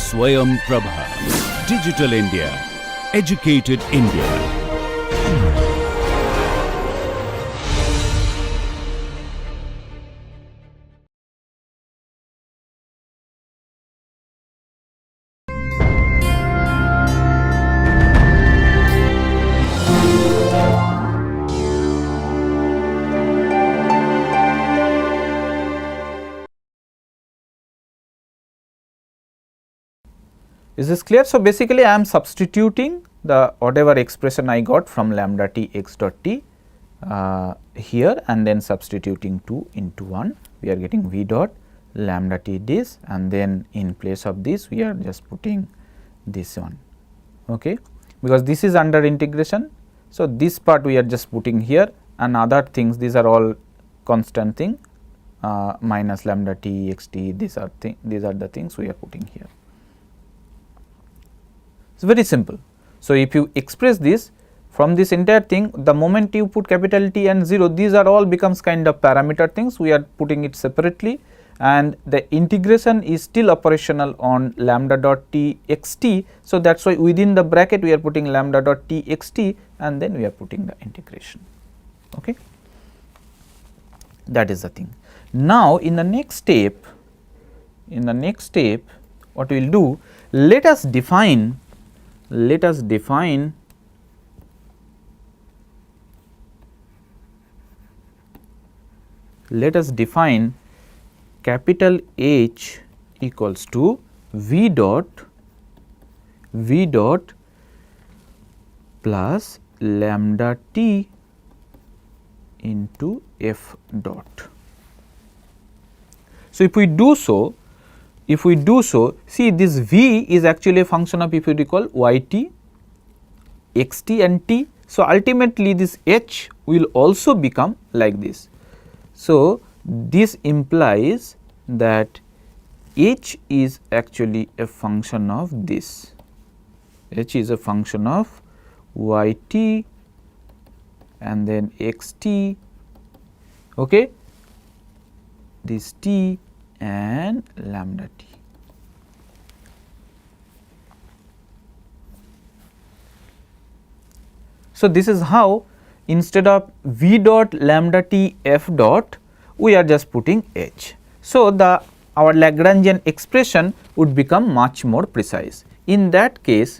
Swayam Prabha. Digital India. Educated India. Is this clear? So, basically I am substituting the whatever expression I got from lambda t x dot t here, and then substituting 2 into 1, we are getting v dot lambda t this, and then in place of this we are just putting this one, okay, because this is under integration. So, this part we are just putting here, and other things, these are all constant thing, minus lambda t x t, these are the things we are putting here. It is very simple. So, if you express this from this entire thing, the moment you put capital T and 0, these are all becomes kind of parameter things, we are putting it separately, and the integration is still operational on lambda dot t x t. So, that is why within the bracket we are putting lambda dot t x t, and then we are putting the integration. Okay. That is the thing. Now, in the next step, what we will do, let us define capital H equals to v dot plus lambda t into f dot. So, if we do so, see this v is actually a function of, if you recall, y t, x t and t. So, ultimately this h will also become like this. So, this implies that h is actually a function of this, h is a function of y t and then x t, okay, this t and lambda t. So, this is how instead of v dot lambda t f dot, we are just putting h. So, our Lagrangian expression would become much more precise. In that case,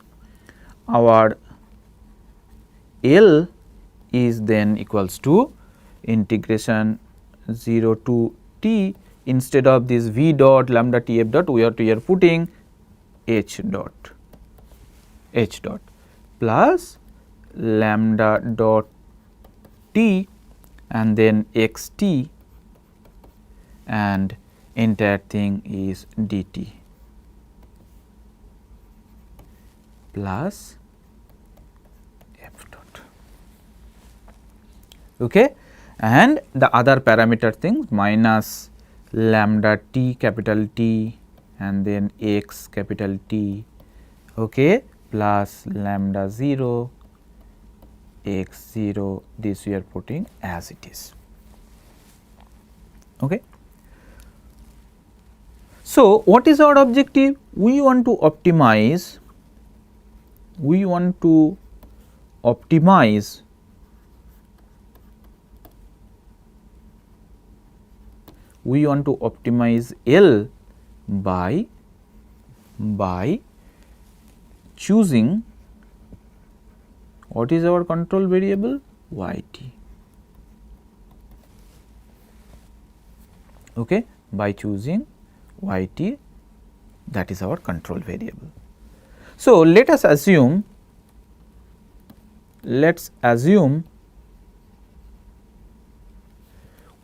our L is then equals to integration 0 to t, instead of this v dot lambda t f dot, we are putting h dot plus lambda dot t and then x t, and entire thing is dt plus f dot, okay, and the other parameter thing minus lambda t capital T and then x capital T, okay, plus lambda 0 x 0, this we are putting as it is, okay. So, what is our objective? We want to optimize L by choosing, what is our control variable? Y t, okay, by choosing y t, that is our control variable. So, let us assume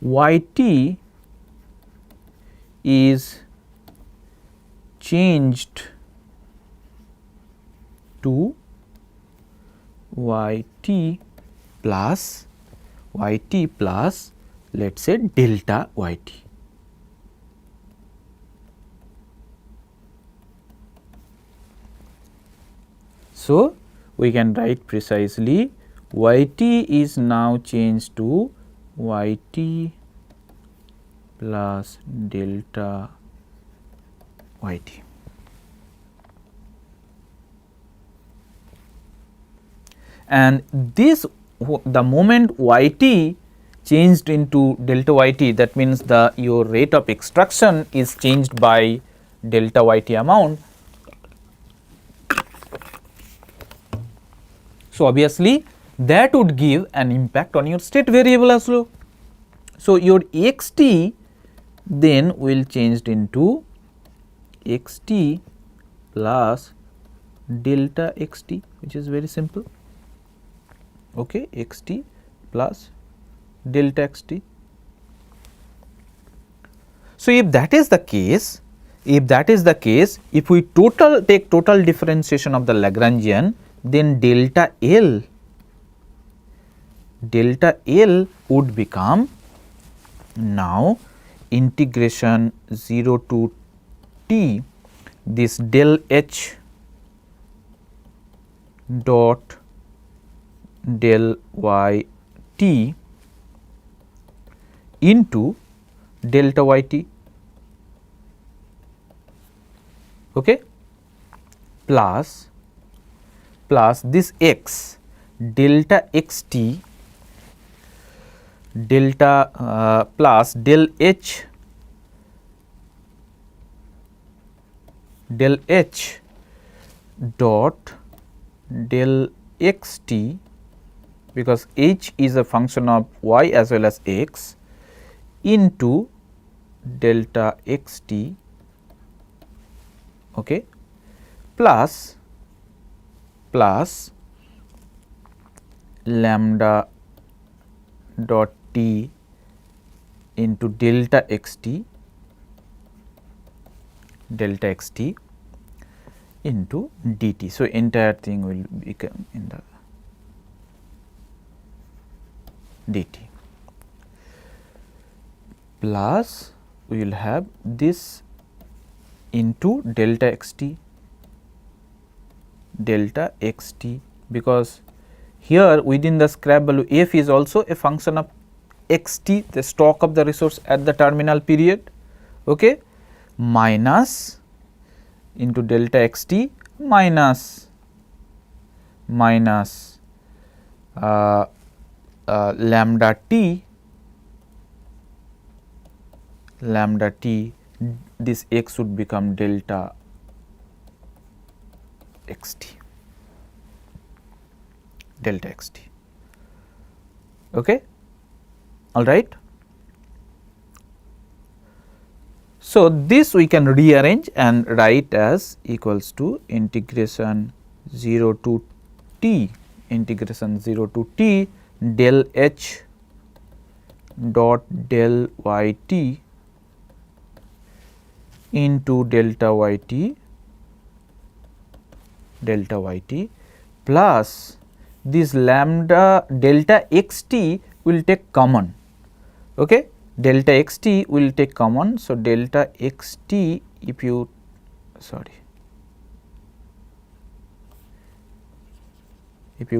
y t is changed to y t plus let us say delta y t. So, we can write precisely y t is now changed to y t plus delta y t. and this the moment yt changed into delta yt, that means the your rate of extraction is changed by delta yt amount. So, obviously that would give an impact on your state variable as well. So, your xt then will changed into xt plus delta xt, which is very simple. Okay, xt plus delta xt. So, if that is the case, if we take total differentiation of the Lagrangian, then delta L would become now integration 0 to t this del h dot del y t into delta y t, okay, plus this x delta x t delta plus del h dot del x t, because h is a function of y as well as x, into delta x t, okay, plus lambda dot t into delta x t into dt. So, entire thing will become in the dt, plus we will have this into delta x t, because here within the scrap value f is also a function of x t, the stock of the resource at the terminal period, okay, minus into delta x t minus lambda t, this x would become delta x t, okay, all right. So, this we can rearrange and write as equals to integration 0 to t del h dot del y t into delta y t plus this lambda delta x t will take common, okay, delta x t will take common. So, delta x t, if you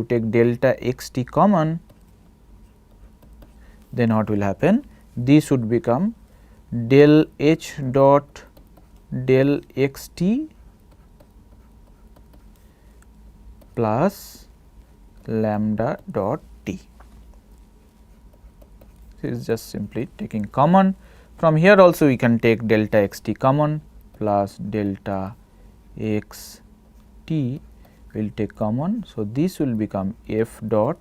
take delta x t common, then what will happen? This would become del h dot del x t plus lambda dot t. This is just simply taking common. From here also we can take delta x t common, plus delta x t will take common. So, this will become f dot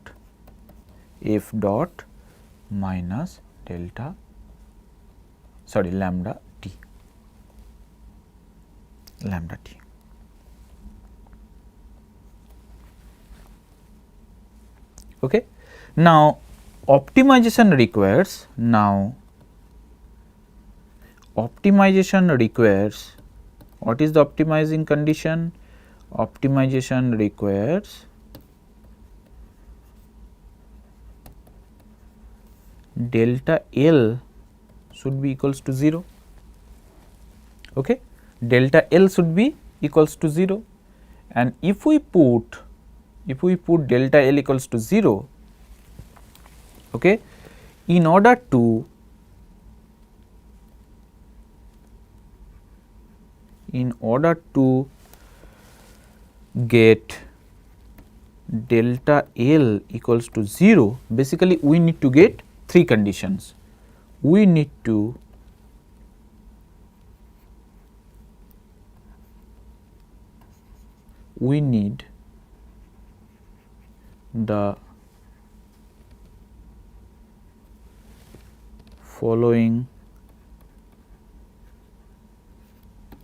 minus lambda t. Okay. Now, optimization requires what is the optimizing condition? Optimization requires delta L should be equals to 0, okay, delta L should be equals to 0, and if we put delta L equals to 0, okay, in order to get delta L equals to 0, basically we need to get three conditions. We need to the following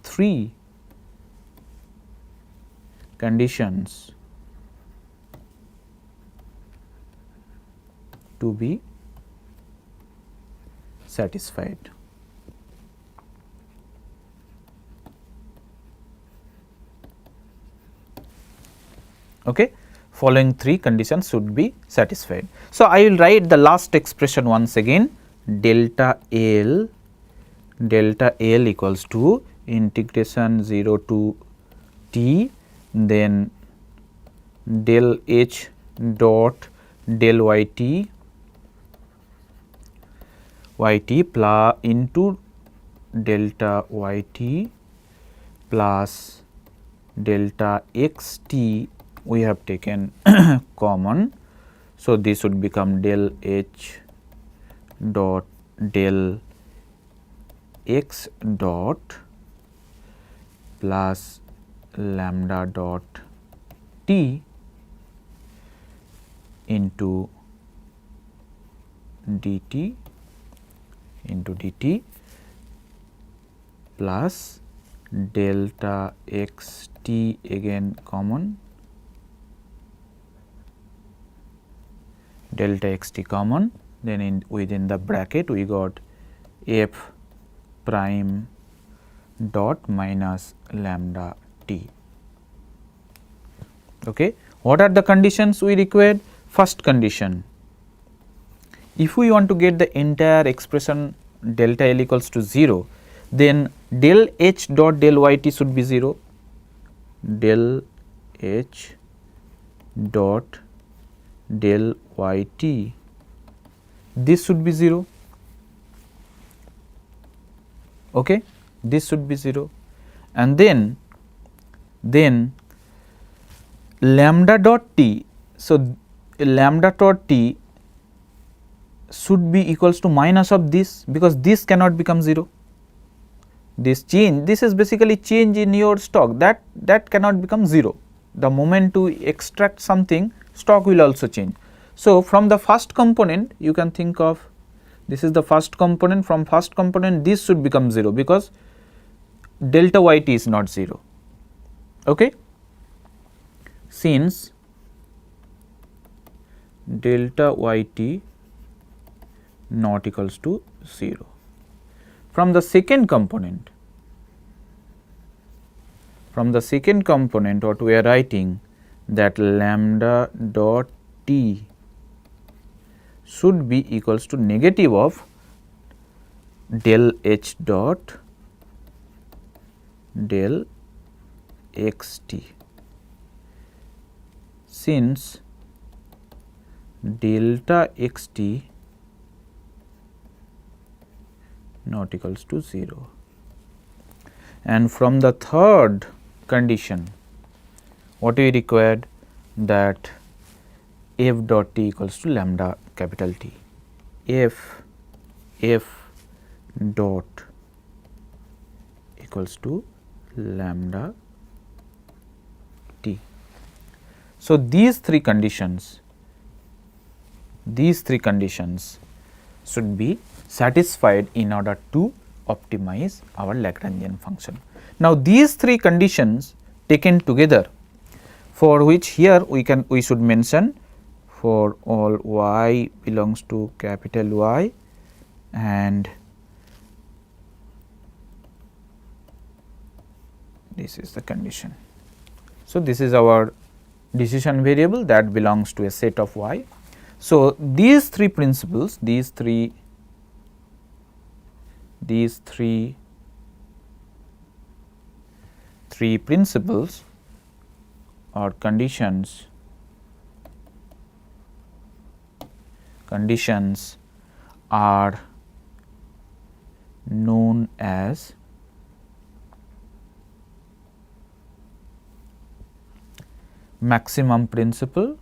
three conditions to be satisfied. Okay. Following three conditions should be satisfied. So, I will write the last expression once again, delta L equals to integration 0 to t, then del H dot del yt plus into delta yt plus delta xt we have taken common. So, this would become del H dot del x dot plus lambda dot t into dt plus delta x t again common, delta x t common, then within the bracket we got f prime dot minus lambda t. Okay. What are the conditions we required? First condition, if we want to get the entire expression delta L equals to 0, then del H dot del yt should be 0, del H dot del yt, this should be 0. Okay, this should be 0, and then lambda dot t. So, lambda dot t should be equals to minus of this, because this cannot become 0. This change, this is basically change in your stock, that cannot become 0. The moment to extract something, stock will also change. So, from the first component you can think of, this is the first component, from first component this should become 0, because delta yt is not 0. Okay. Since delta yt not equals to 0. From the second component, what we are writing, that lambda dot t should be equals to negative of del H dot del xt, since delta xt not equals to 0. And from the third condition, what we required, that f dot t equals to lambda capital T, f dot equals to lambda t. So, these three conditions should be satisfied in order to optimize our Lagrangian function. Now, these three conditions taken together, for which here we should mention, for all y belongs to capital Y and this is the condition. So, this is our decision variable that belongs to a set of y. So, these three principles, these three principles or conditions are known as maximum principal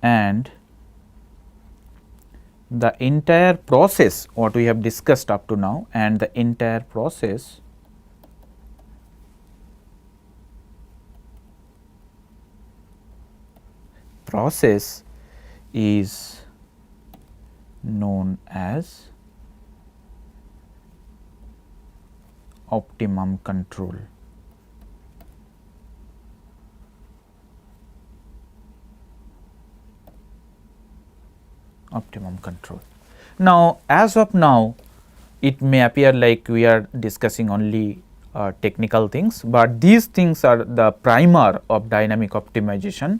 and the entire process what we have discussed up to now, and the entire process is known as optimum control. Optimum control. Now, as of now, it may appear like we are discussing only technical things, but these things are the primer of dynamic optimization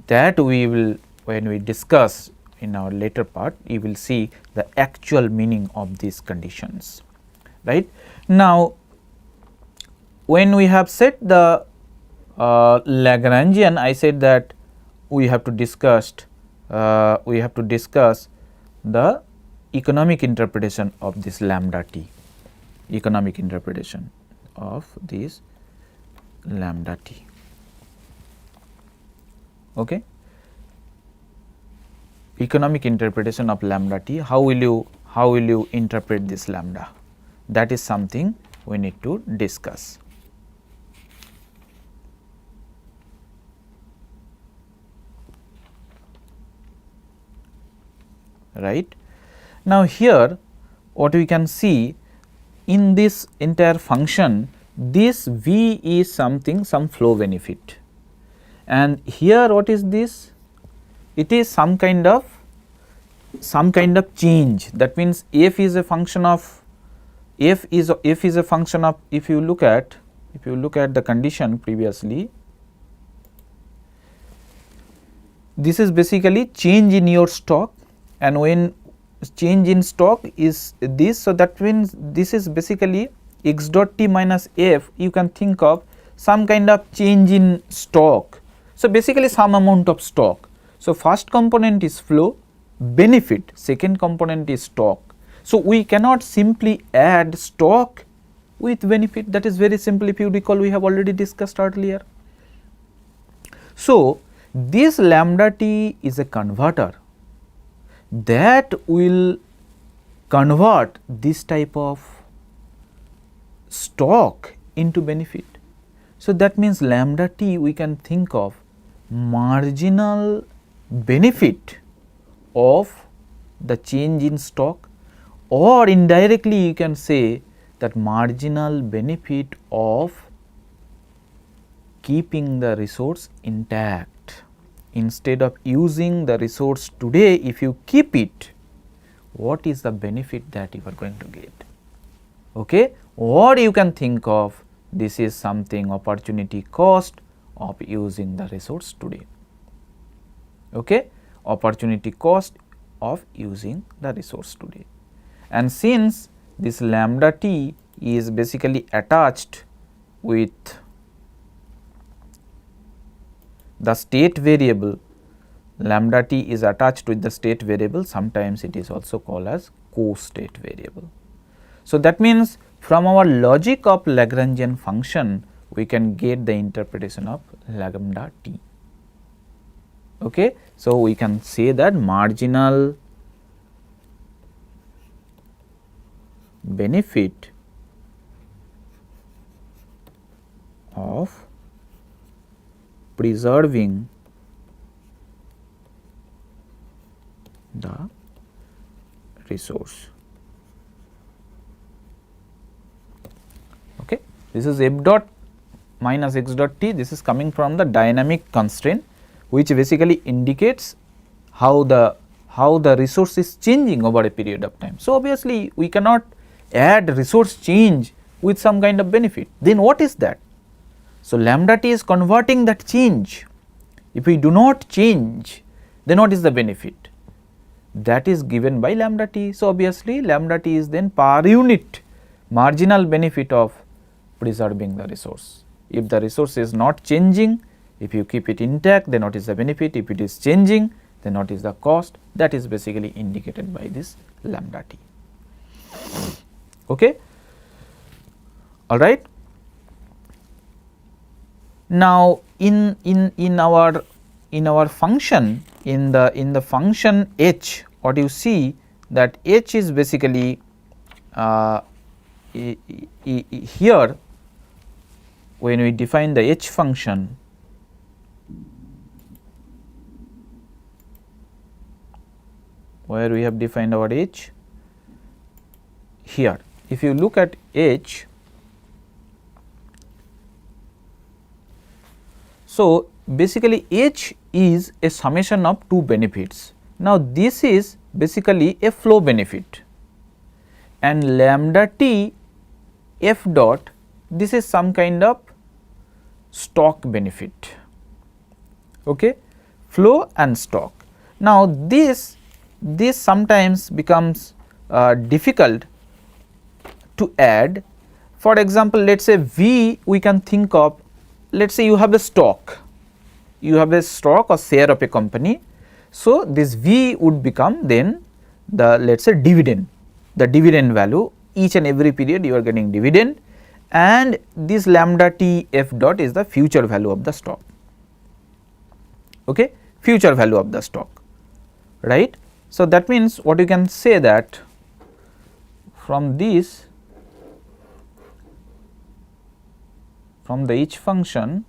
that we will, when we discuss in our later part, you will see the actual meaning of these conditions, right. Now, when we have set the Lagrangian, I said that we have to discuss the economic interpretation of this lambda t, economic interpretation of this lambda t. Okay. Economic interpretation of lambda t, how will you interpret this lambda? That is something we need to discuss. Right. Now, here what we can see in this entire function, this V is something, some flow benefit, and here what is this? It is some kind of change. That means f is a function of if you look at the condition previously, this is basically change in your stock, and when change in stock is this, so that means this is basically x dot t minus f, you can think of some kind of change in stock. So, basically some amount of stock. So, first component is flow benefit, second component is stock. So, we cannot simply add stock with benefit, that is very simple. If you recall, we have already discussed earlier. So, this lambda t is a converter that will convert this type of stock into benefit. So, that means lambda t we can think of marginal benefit of the change in stock, or indirectly you can say that marginal benefit of keeping the resource intact. Instead of using the resource today, if you keep it, what is the benefit that you are going to get? Okay? Or you can think of this is something opportunity cost of using the resource today. Okay? Opportunity cost of using the resource today. And since this lambda t is basically attached with the state variable, lambda t is attached with the state variable, sometimes it is also called as co-state variable. So, that means from our logic of Lagrangian function, we can get the interpretation of lambda t. Okay. So, we can say that marginal benefit of preserving the resource. Okay. This is f dot minus x dot t, this is coming from the dynamic constraint, which basically indicates how the resource is changing over a period of time. So, obviously, we cannot add resource change with some kind of benefit, then what is that? So, lambda t is converting that change. If we do not change, then what is the benefit? That is given by lambda t. So, obviously, lambda t is then per unit marginal benefit of preserving the resource. If the resource is not changing, if you keep it intact, then what is the benefit? If it is changing, then what is the cost, that is basically indicated by this lambda t. Okay. All right. Now in our function, in the function h, what you see that h is basically here when we define the h function, where we have defined our h here. If you look at h, so basically h is a summation of two benefits. Now this is basically a flow benefit, and lambda t f dot, this is some kind of stock benefit. Okay, flow and stock. Now this sometimes becomes difficult to add. For example, let us say V, we can think of, let us say you have a stock, or share of a company. So this V would become then the, let us say, dividend, the dividend value. Each and every period you are getting dividend, and this lambda t f dot is the future value of the stock. Okay, future value of the stock, right. So that means what you can say that from this, from the h function,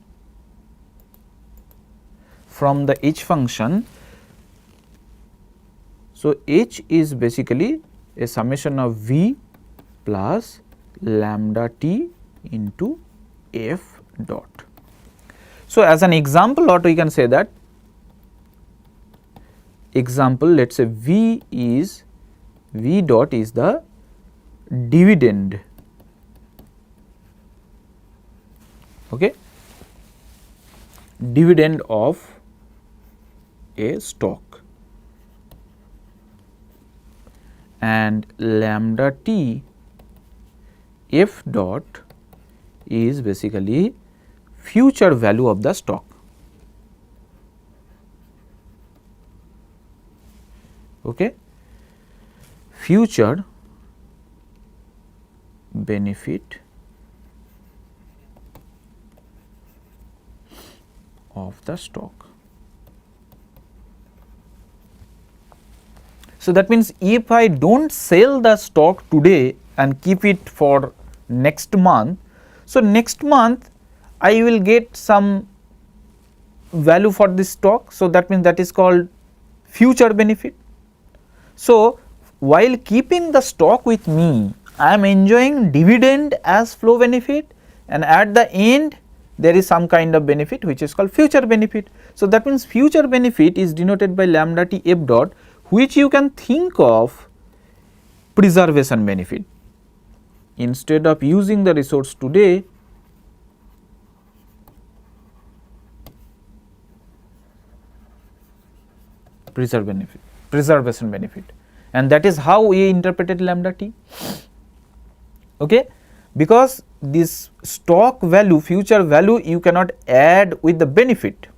so h is basically a summation of V plus lambda t into f dot. So as an example, what we can say that, example, let us say V dot is the dividend, okay, dividend of a stock, and lambda t f dot is basically future value of the stock. Okay, future benefit of the stock. So that means if I don't sell the stock today and keep it for next month, so next month I will get some value for this stock. So that means that is called future benefit. So while keeping the stock with me, I am enjoying dividend as flow benefit, and at the end there is some kind of benefit which is called future benefit. So that means future benefit is denoted by lambda t f dot, which you can think of preservation benefit. Instead of using the resource today, preservation benefit, and that is how we interpreted lambda t. Okay, because this stock value, future value, you cannot add with the benefit.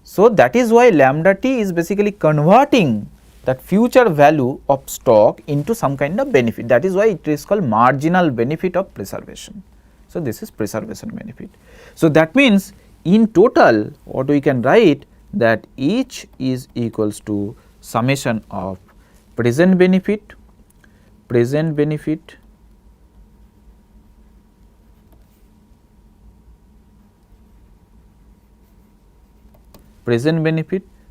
So that is why lambda t is basically converting that future value of stock into some kind of benefit. That is why it is called marginal benefit of preservation. So this is preservation benefit. So that means in total what we can write, that each is equals to summation of present benefit, present benefit,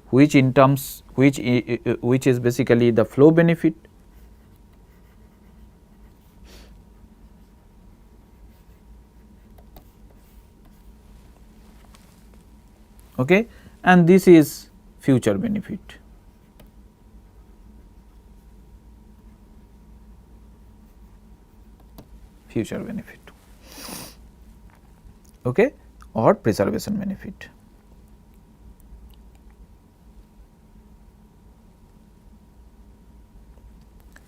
which in terms which is basically the flow benefit, okay, and this is future benefit. Future benefit, okay, or preservation benefit.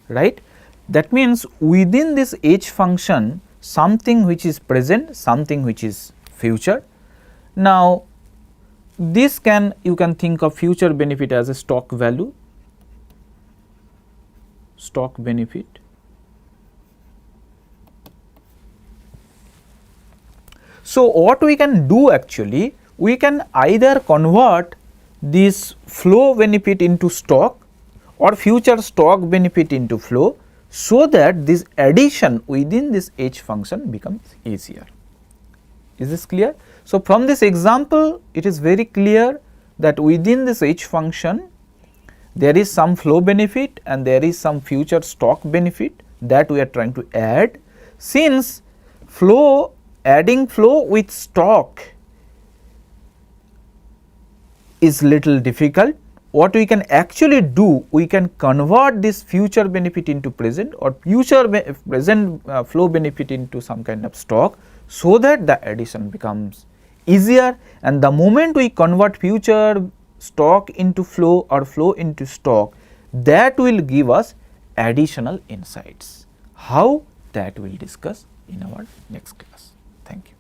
Right. That means within this h function, something which is present, something which is future. Now this you can think of future benefit as a stock value, stock benefit. So, what we can do actually, we can either convert this flow benefit into stock or future stock benefit into flow, so that this addition within this h function becomes easier. Is this clear? So, from this example it is very clear that within this h function there is some flow benefit and there is some future stock benefit that we are trying to add. Since adding flow with stock is little difficult, what we can actually do, we can convert this future benefit into present or present flow benefit into some kind of stock, so that the addition becomes easier. And the moment we convert future stock into flow or flow into stock, that will give us additional insights. How? That we will discuss in our next class. Thank you.